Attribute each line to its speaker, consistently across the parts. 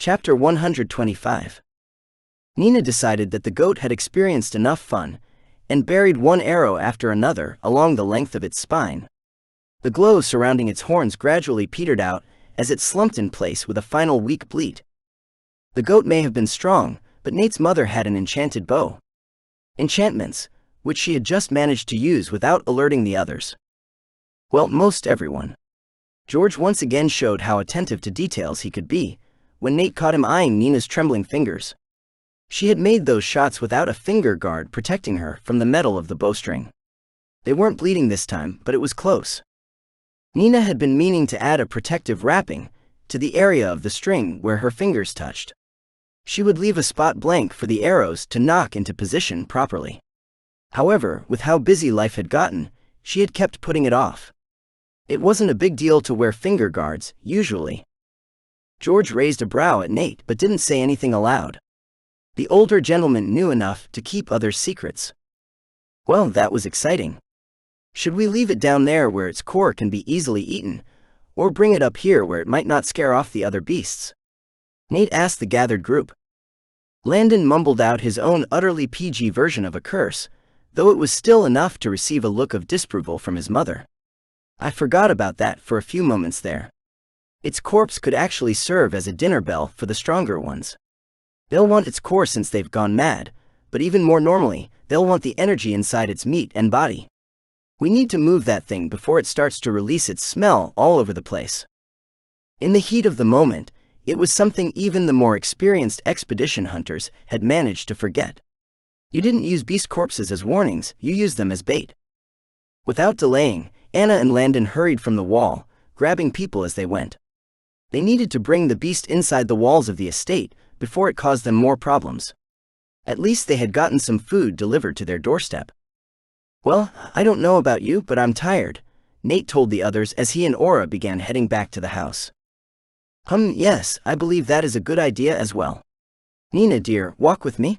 Speaker 1: Chapter 125. Nina decided that the goat had experienced enough fun, and buried one arrow after another along the length of its spine. The glow surrounding its horns gradually petered out as it slumped in place with a final weak bleat. The goat may have been strong, but Nate's mother had an enchanted bow. Enchantments, which she had just managed to use without alerting the others. Well, most everyone. George once again showed how attentive to details he could be, when Nate caught him eyeing Nina's trembling fingers. She had made those shots without a finger guard protecting her from the metal of the bowstring. They weren't bleeding this time, but it was close. Nina had been meaning to add a protective wrapping to the area of the string where her fingers touched. She would leave a spot blank for the arrows to knock into position properly. However, with how busy life had gotten, she had kept putting it off. It wasn't a big deal to wear finger guards, usually. George raised a brow at Nate but didn't say anything aloud. The older gentleman knew enough to keep others' secrets. Well, that was exciting. Should we leave it down there where its core can be easily eaten, or bring it up here where it might not scare off the other beasts? Nate asked the gathered group. Landon mumbled out his own utterly PG version of a curse, though it was still enough to receive a look of disapproval from his mother. I forgot about that for a few moments there. Its corpse could actually serve as a dinner bell for the stronger ones. They'll want its core since they've gone mad, but even more normally, they'll want the energy inside its meat and body. We need to move that thing before it starts to release its smell all over the place. In the heat of the moment, it was something even the more experienced expedition hunters had managed to forget. You didn't use beast corpses as warnings, you used them as bait. Without delaying, Anna and Landon hurried from the wall, grabbing people as they went. They needed to bring the beast inside the walls of the estate before it caused them more problems. At least they had gotten some food delivered to their doorstep. Well, I don't know about you, but I'm tired, Nate told the others as he and Aura began heading back to the house. Yes, I believe that is a good idea as well. Nina dear, walk with me?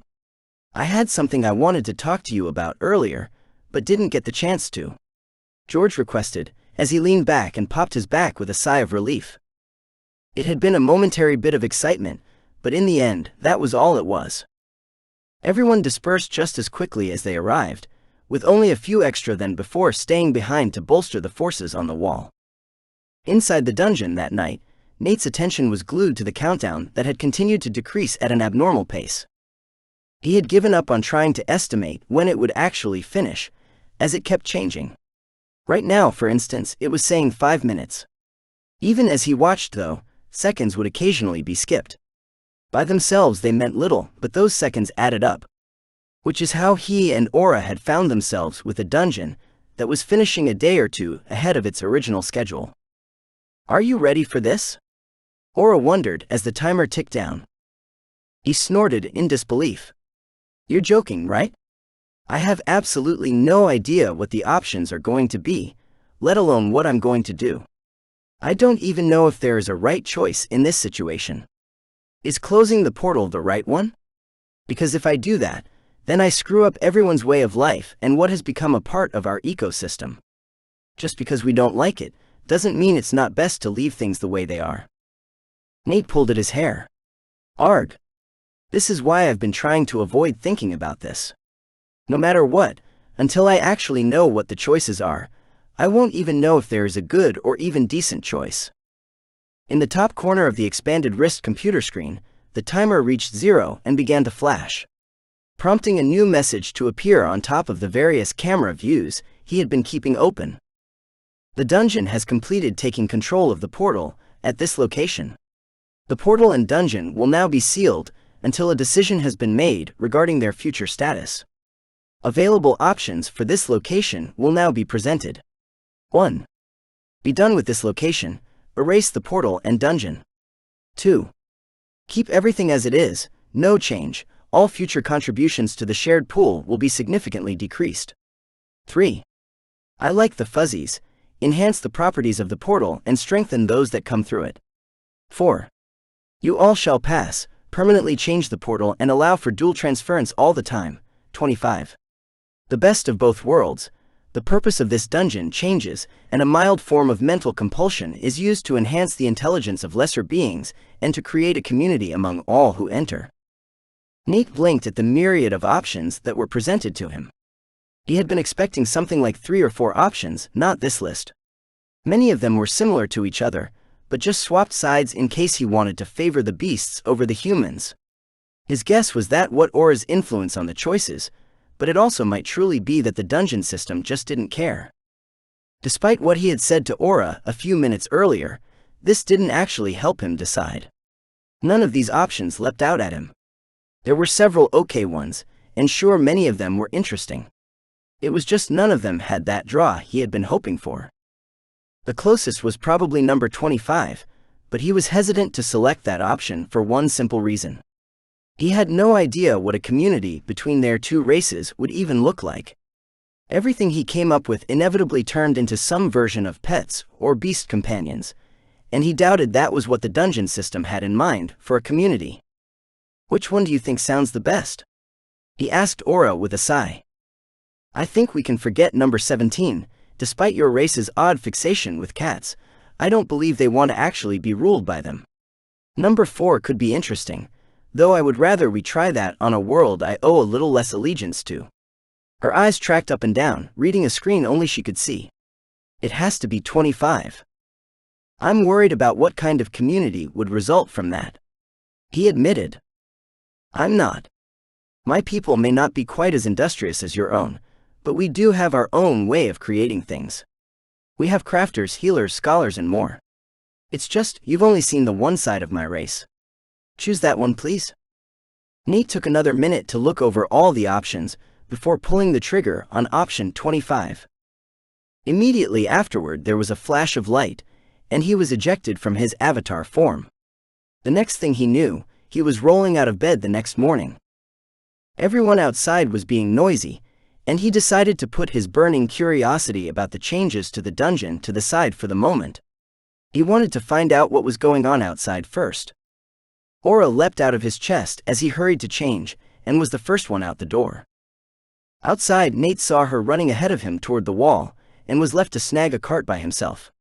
Speaker 1: I had something I wanted to talk to you about earlier, but didn't get the chance to. George requested, as he leaned back and popped his back with a sigh of relief. It had been a momentary bit of excitement, but in the end, that was all it was. Everyone dispersed just as quickly as they arrived, with only a few extra than before staying behind to bolster the forces on the wall. Inside the dungeon that night, Nate's attention was glued to the countdown that had continued to decrease at an abnormal pace. He had given up on trying to estimate when it would actually finish, as it kept changing. Right now, for instance, it was saying 5 minutes. Even as he watched, though, seconds would occasionally be skipped. By themselves they meant little, but those seconds added up. Which is how he and Aura had found themselves with a dungeon that was finishing a day or two ahead of its original schedule. Are you ready for this? Aura wondered as the timer ticked down. He snorted in disbelief. You're joking, right? I have absolutely no idea what the options are going to be, let alone what I'm going to do. I don't even know if there is a right choice in this situation. Is closing the portal the right one? Because if I do that, then I screw up everyone's way of life and what has become a part of our ecosystem. Just because we don't like it, doesn't mean it's not best to leave things the way they are. Nate pulled at his hair. Arg. This is why I've been trying to avoid thinking about this. No matter what, until I actually know what the choices are, I won't even know if there is a good or even decent choice. In the top corner of the expanded wrist computer screen, the timer reached 0 and began to flash, prompting a new message to appear on top of the various camera views he had been keeping open. The dungeon has completed taking control of the portal at this location. The portal and dungeon will now be sealed until a decision has been made regarding their future status. Available options for this location will now be presented. 1. Be done with this location, erase the portal and dungeon. 2. Keep everything as it is, no change, all future contributions to the shared pool will be significantly decreased. 3. I like the fuzzies, enhance the properties of the portal and strengthen those that come through it. 4. You all shall pass, permanently change the portal and allow for dual transference all the time. 25. The best of both worlds, The purpose of this dungeon changes, and a mild form of mental compulsion is used to enhance the intelligence of lesser beings and to create a community among all who enter. Nate blinked at the myriad of options that were presented to him. He had been expecting something like 3 or 4 options, not this list. Many of them were similar to each other, but just swapped sides in case he wanted to favor the beasts over the humans. His guess was that what Aura's influence on the choices, but it also might truly be that the dungeon system just didn't care. Despite what he had said to Aura a few minutes earlier, this didn't actually help him decide. None of these options leapt out at him. There were several okay ones, and sure, many of them were interesting. It was just none of them had that draw he had been hoping for. The closest was probably number 25, but he was hesitant to select that option for one simple reason. He had no idea what a community between their two races would even look like. Everything he came up with inevitably turned into some version of pets or beast companions, and he doubted that was what the dungeon system had in mind for a community. "Which one do you think sounds the best?" he asked Aura with a sigh. "I think we can forget number 17. Despite your race's odd fixation with cats, I don't believe they want to actually be ruled by them. Number 4 could be interesting, though I would rather we try that on a world I owe a little less allegiance to." Her eyes tracked up and down, reading a screen only she could see. "It has to be 25. I'm worried about what kind of community would result from that," he admitted. "I'm not. My people may not be quite as industrious as your own, but we do have our own way of creating things. We have crafters, healers, scholars, and more. It's just, you've only seen the one side of my race. Choose that one, please." Nate took another minute to look over all the options before pulling the trigger on option 25. Immediately afterward, there was a flash of light, and he was ejected from his avatar form. The next thing he knew, he was rolling out of bed the next morning. Everyone outside was being noisy, and he decided to put his burning curiosity about the changes to the dungeon to the side for the moment. He wanted to find out what was going on outside first. Aura leapt out of his chest as he hurried to change, and was the first one out the door. Outside, Nate saw her running ahead of him toward the wall, and was left to snag a cart by himself.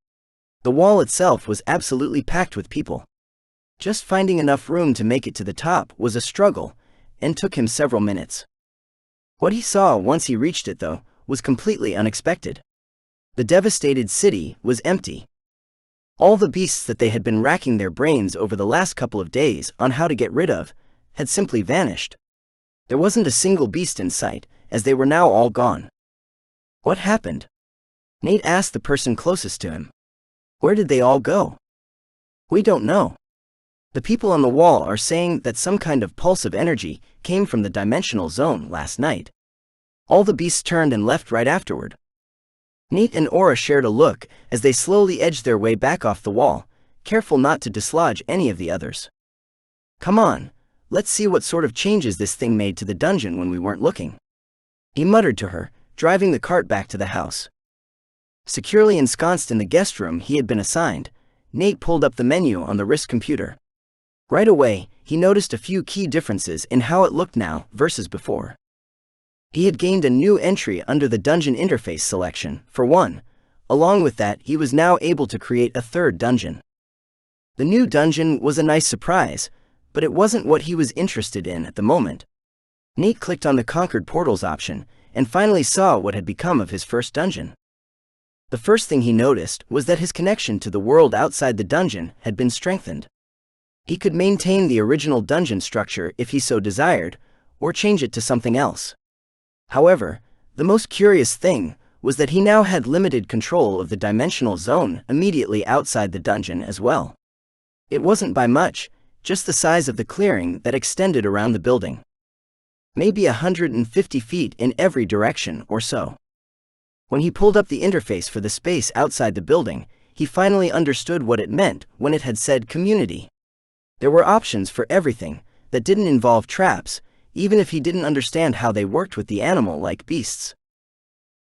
Speaker 1: The wall itself was absolutely packed with people. Just finding enough room to make it to the top was a struggle, and took him several minutes. What he saw once he reached it, though, was completely unexpected. The devastated city was empty. All the beasts that they had been racking their brains over the last couple of days on how to get rid of had simply vanished. There wasn't a single beast in sight, as they were now all gone. "What happened?" Nate asked the person closest to him. "Where did they all go?" "We don't know. The people on the wall are saying that some kind of pulse of energy came from the dimensional zone last night. All the beasts turned and left right afterward." Nate and Aura shared a look as they slowly edged their way back off the wall, careful not to dislodge any of the others. "Come on, let's see what sort of changes this thing made to the dungeon when we weren't looking," he muttered to her, driving the cart back to the house. Securely ensconced in the guest room he had been assigned, Nate pulled up the menu on the wrist computer. Right away, he noticed a few key differences in how it looked now versus before. He had gained a new entry under the dungeon interface selection, for one. Along with that, he was now able to create a third dungeon. The new dungeon was a nice surprise, but it wasn't what he was interested in at the moment. Nate clicked on the Conquered Portals option, and finally saw what had become of his first dungeon. The first thing he noticed was that his connection to the world outside the dungeon had been strengthened. He could maintain the original dungeon structure if he so desired, or change it to something else. However, the most curious thing was that he now had limited control of the dimensional zone immediately outside the dungeon as well. It wasn't by much, just the size of the clearing that extended around the building. Maybe 150 feet in every direction or so. When he pulled up the interface for the space outside the building, he finally understood what it meant when it had said community. There were options for everything that didn't involve traps, even if he didn't understand how they worked with the animal-like beasts.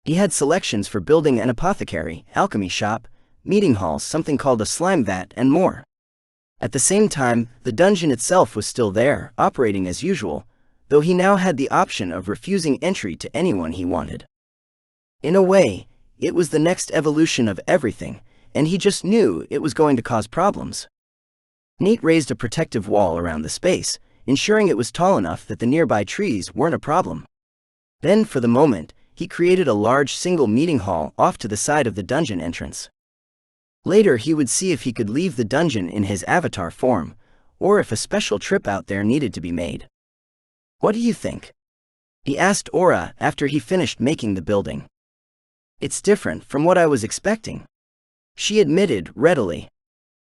Speaker 1: He had selections for building an apothecary, alchemy shop, meeting halls, something called a slime vat, and more. At the same time, the dungeon itself was still there, operating as usual, though he now had the option of refusing entry to anyone he wanted. In a way, it was the next evolution of everything, and he just knew it was going to cause problems. Nate raised a protective wall around the space, ensuring it was tall enough that the nearby trees weren't a problem. Then, for the moment, he created a large single meeting hall off to the side of the dungeon entrance. Later he would see if he could leave the dungeon in his avatar form, or if a special trip out there needed to be made. "What do you think?" he asked Aura after he finished making the building. "It's different from what I was expecting," she admitted readily.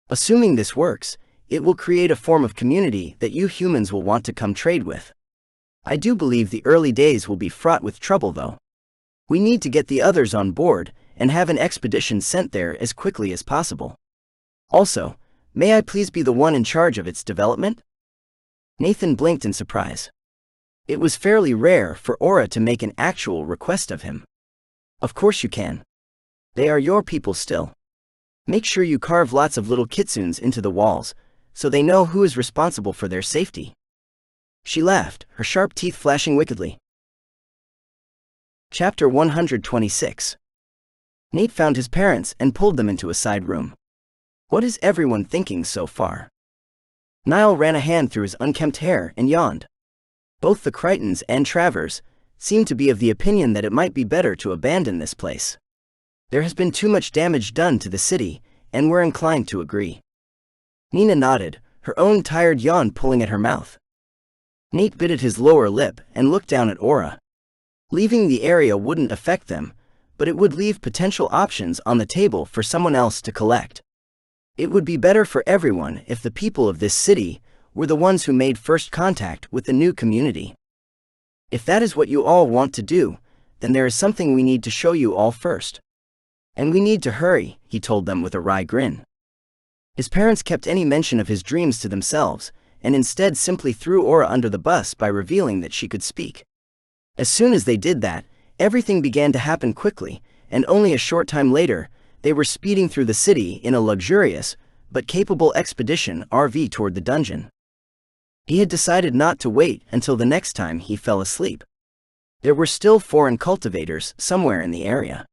Speaker 1: "Assuming this works, it will create a form of community that you humans will want to come trade with. I do believe the early days will be fraught with trouble though. We need to get the others on board and have an expedition sent there as quickly as possible. Also, may I please be the one in charge of its development?" Nathan blinked in surprise. It was fairly rare for Aura to make an actual request of him. "Of course you can. They are your people still. Make sure you carve lots of little kitsunes into the walls, so they know who is responsible for their safety." She laughed, her sharp teeth flashing wickedly. Chapter 126. Nate found his parents and pulled them into a side room. "What is everyone thinking so far?" Niall ran a hand through his unkempt hair and yawned. Both the Crichtons and Travers seemed to be of the opinion that it might be better to abandon this place. There has been too much damage done to the city, and we're inclined to agree. Nina nodded, her own tired yawn pulling at her mouth. Nate bit at his lower lip and looked down at Aura. Leaving the area wouldn't affect them, but it would leave potential options on the table for someone else to collect. It would be better for everyone if the people of this city were the ones who made first contact with the new community. "If that is what you all want to do, then there is something we need to show you all first. And we need to hurry," he told them with a wry grin. His parents kept any mention of his dreams to themselves, and instead simply threw Aura under the bus by revealing that she could speak. As soon as they did that, everything began to happen quickly, and only a short time later, they were speeding through the city in a luxurious, but capable expedition RV toward the dungeon. He had decided not to wait until the next time he fell asleep. There were still foreign cultivators somewhere in the area.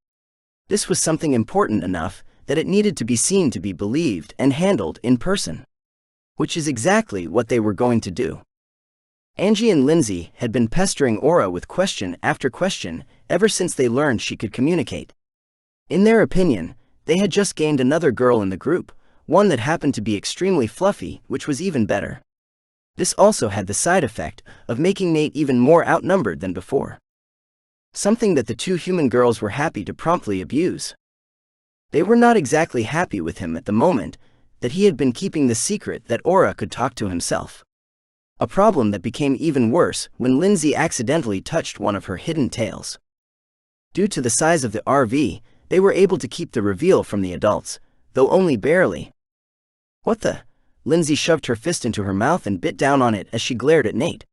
Speaker 1: This was something important enough that it needed to be seen to be believed and handled in person. Which is exactly what they were going to do. Angie and Lindsay had been pestering Aura with question after question ever since they learned she could communicate. In their opinion, they had just gained another girl in the group, one that happened to be extremely fluffy, which was even better. This also had the side effect of making Nate even more outnumbered than before. Something that the two human girls were happy to promptly abuse. They were not exactly happy with him at the moment that he had been keeping the secret that Aura could talk to himself. A problem that became even worse when Lindsay accidentally touched one of her hidden tails. Due to the size of the RV, they were able to keep the reveal from the adults, though only barely. "What the?" Lindsay shoved her fist into her mouth and bit down on it as she glared at Nate.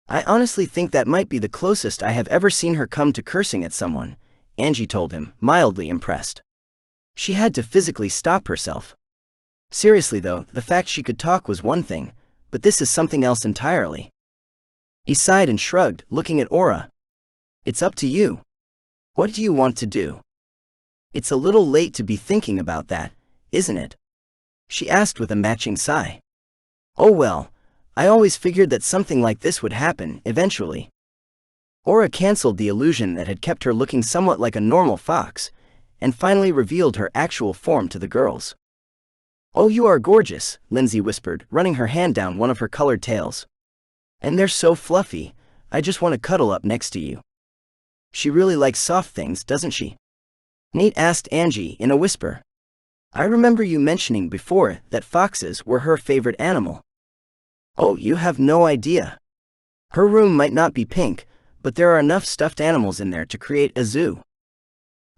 Speaker 1: "I honestly think that might be the closest I have ever seen her come to cursing at someone," Angie told him, mildly impressed. She had to physically stop herself. Seriously though, the fact she could talk was one thing, but this is something else entirely. He sighed and shrugged, looking at Aura. "It's up to you. What do you want to do?" "It's a little late to be thinking about that, isn't it?" she asked with a matching sigh. "Oh well, I always figured that something like this would happen eventually." Aura canceled the illusion that had kept her looking somewhat like a normal fox, and finally revealed her actual form to the girls. "Oh, you are gorgeous," Lindsay whispered, running her hand down one of her colored tails. "And they're so fluffy, I just want to cuddle up next to you." "She really likes soft things, doesn't she?" Nate asked Angie in a whisper. "I remember you mentioning before that foxes were her favorite animal." "Oh, you have no idea. Her room might not be pink, but there are enough stuffed animals in there to create a zoo."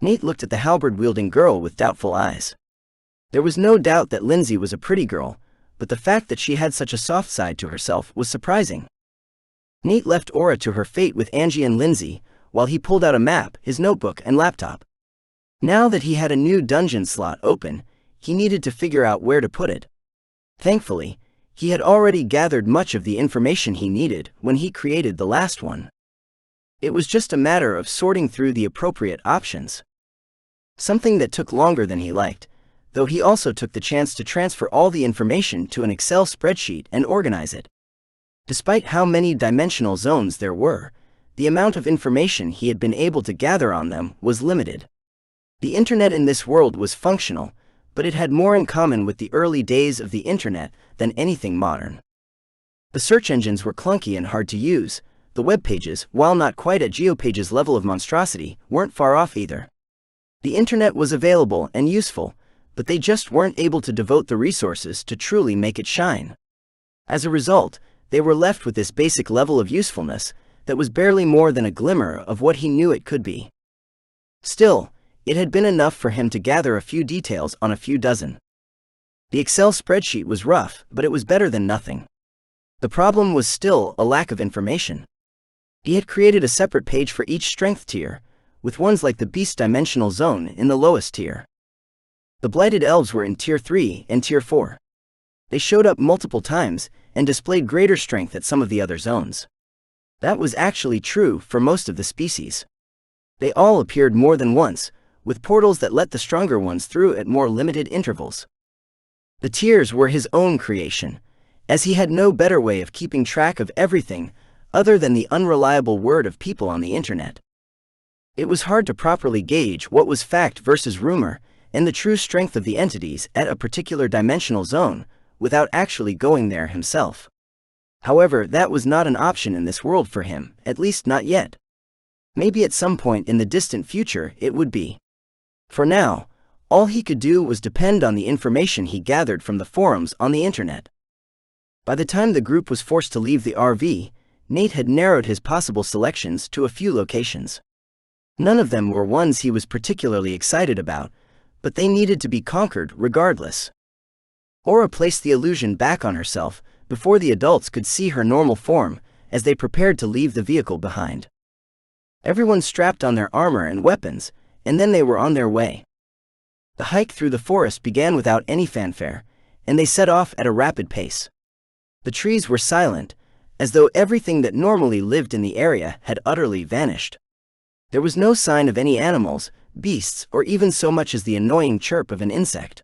Speaker 1: Nate looked at the halberd-wielding girl with doubtful eyes. There was no doubt that Lindsay was a pretty girl, but the fact that she had such a soft side to herself was surprising. Nate left Aura to her fate with Angie and Lindsay, while he pulled out a map, his notebook, and laptop. Now that he had a new dungeon slot open, he needed to figure out where to put it. Thankfully, he had already gathered much of the information he needed when he created the last one. It was just a matter of sorting through the appropriate options. Something that took longer than he liked, though he also took the chance to transfer all the information to an Excel spreadsheet and organize it. Despite how many dimensional zones there were, the amount of information he had been able to gather on them was limited. The internet in this world was functional, but it had more in common with the early days of the internet than anything modern. The search engines were clunky and hard to use. The web pages, while not quite at GeoPage's level of monstrosity, weren't far off either. The internet was available and useful, but they just weren't able to devote the resources to truly make it shine. As a result, they were left with this basic level of usefulness that was barely more than a glimmer of what he knew it could be. Still, it had been enough for him to gather a few details on a few dozen. The Excel spreadsheet was rough, but it was better than nothing. The problem was still a lack of information. He had created a separate page for each strength tier, with ones like the Beast Dimensional Zone in the lowest tier. The Blighted Elves were in Tier 3 and Tier 4. They showed up multiple times and displayed greater strength at some of the other zones. That was actually true for most of the species. They all appeared more than once, with portals that let the stronger ones through at more limited intervals. The tiers were his own creation, as he had no better way of keeping track of everything other than the unreliable word of people on the internet. It was hard to properly gauge what was fact versus rumor and the true strength of the entities at a particular dimensional zone without actually going there himself. However, that was not an option in this world for him, at least not yet. Maybe at some point in the distant future it would be. For now, all he could do was depend on the information he gathered from the forums on the internet. By the time the group was forced to leave the RV, Nate had narrowed his possible selections to a few locations. None of them were ones he was particularly excited about, but they needed to be conquered regardless. Aura placed the illusion back on herself before the adults could see her normal form as they prepared to leave the vehicle behind. Everyone strapped on their armor and weapons, and then they were on their way. The hike through the forest began without any fanfare, and they set off at a rapid pace. The trees were silent, as though everything that normally lived in the area had utterly vanished. There was no sign of any animals, beasts, or even so much as the annoying chirp of an insect.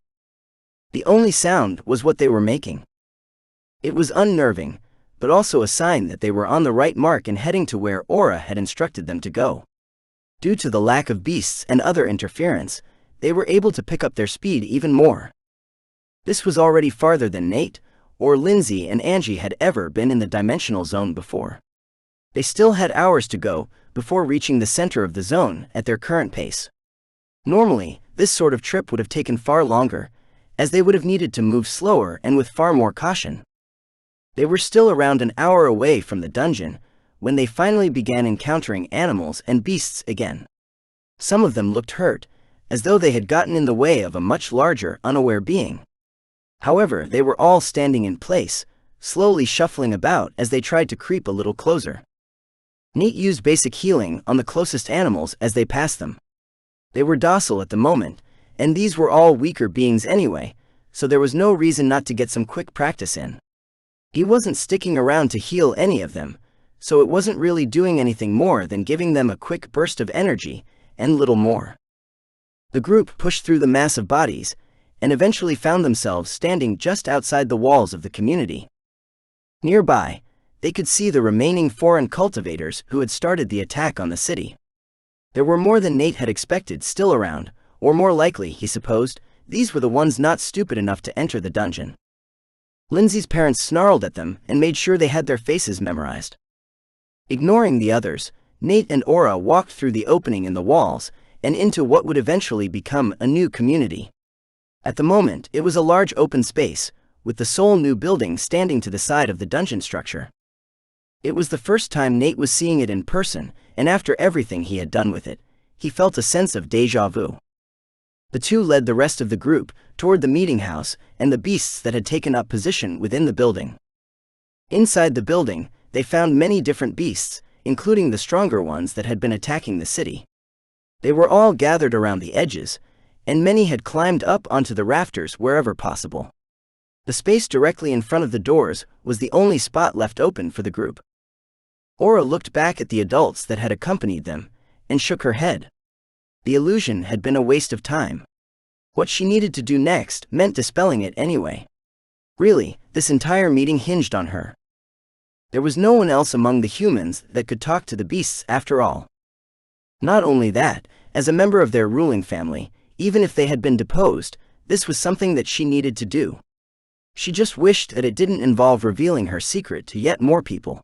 Speaker 1: The only sound was what they were making. It was unnerving, but also a sign that they were on the right mark and heading to where Aura had instructed them to go. Due to the lack of beasts and other interference, they were able to pick up their speed even more. This was already farther than Nate, or Lindsay and Angie had ever been in the dimensional zone before. They still had hours to go before reaching the center of the zone at their current pace. Normally, this sort of trip would have taken far longer, as they would have needed to move slower and with far more caution. They were still around an hour away from the dungeon when they finally began encountering animals and beasts again. Some of them looked hurt, as though they had gotten in the way of a much larger, unaware being. However, they were all standing in place, slowly shuffling about as they tried to creep a little closer. Nate used basic healing on the closest animals as they passed them. They were docile at the moment, and these were all weaker beings anyway, so there was no reason not to get some quick practice in. He wasn't sticking around to heal any of them, so it wasn't really doing anything more than giving them a quick burst of energy, and little more. The group pushed through the mass of bodies, and eventually found themselves standing just outside the walls of the community. Nearby, they could see the remaining foreign cultivators who had started the attack on the city. There were more than Nate had expected still around, or more likely, he supposed, these were the ones not stupid enough to enter the dungeon. Lindsay's parents snarled at them and made sure they had their faces memorized. Ignoring the others, Nate and Aura walked through the opening in the walls and into what would eventually become a new community. At the moment, it was a large open space, with the sole new building standing to the side of the dungeon structure. It was the first time Nate was seeing it in person, and after everything he had done with it, he felt a sense of déjà vu. The two led the rest of the group toward the meeting house and the beasts that had taken up position within the building. Inside the building, they found many different beasts, including the stronger ones that had been attacking the city. They were all gathered around the edges, and many had climbed up onto the rafters wherever possible. The space directly in front of the doors was the only spot left open for the group. Aura looked back at the adults that had accompanied them, and shook her head. The illusion had been a waste of time. What she needed to do next meant dispelling it anyway. Really, this entire meeting hinged on her. There was no one else among the humans that could talk to the beasts after all. Not only that, as a member of their ruling family, even if they had been deposed, this was something that she needed to do. She just wished that it didn't involve revealing her secret to yet more people.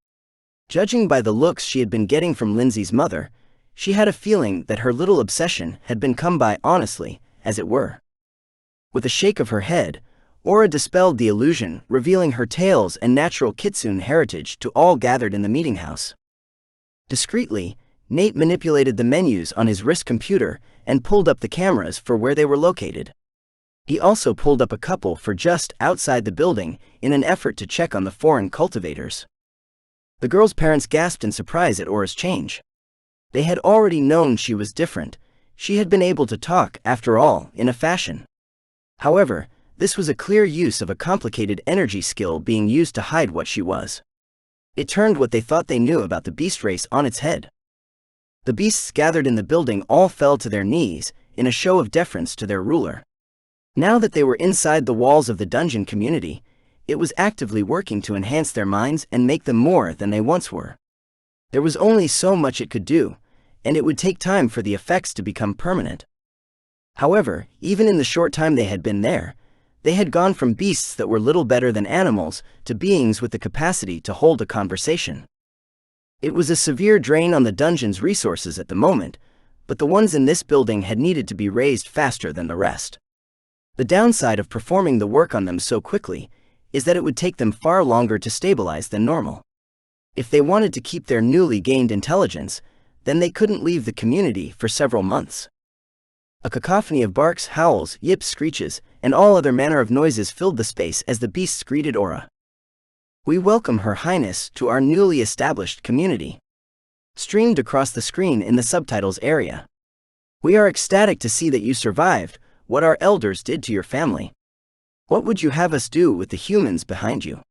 Speaker 1: Judging by the looks she had been getting from Lindsay's mother, she had a feeling that her little obsession had been come by honestly, as it were. With a shake of her head, Aura dispelled the illusion, revealing her tails and natural kitsune heritage to all gathered in the meeting house. Discreetly, Nate manipulated the menus on his wrist computer and pulled up the cameras for where they were located. He also pulled up a couple for just outside the building in an effort to check on the foreign cultivators. The girl's parents gasped in surprise at Aura's change. They had already known she was different. She had been able to talk, after all, in a fashion. However, this was a clear use of a complicated energy skill being used to hide what she was. It turned what they thought they knew about the beast race on its head. The beasts gathered in the building all fell to their knees, in a show of deference to their ruler. Now that they were inside the walls of the dungeon community, it was actively working to enhance their minds and make them more than they once were. There was only so much it could do, and it would take time for the effects to become permanent. However, even in the short time they had been there, they had gone from beasts that were little better than animals to beings with the capacity to hold a conversation. It was a severe drain on the dungeon's resources at the moment, but the ones in this building had needed to be raised faster than the rest. The downside of performing the work on them so quickly is that it would take them far longer to stabilize than normal. If they wanted to keep their newly gained intelligence, then they couldn't leave the community for several months. A cacophony of barks, howls, yips, screeches, and all other manner of noises filled the space as the beasts greeted Aura. "We welcome Her Highness to our newly established community," streamed across the screen in the subtitles area. "We are ecstatic to see that you survived what our elders did to your family. What would you have us do with the humans behind you?"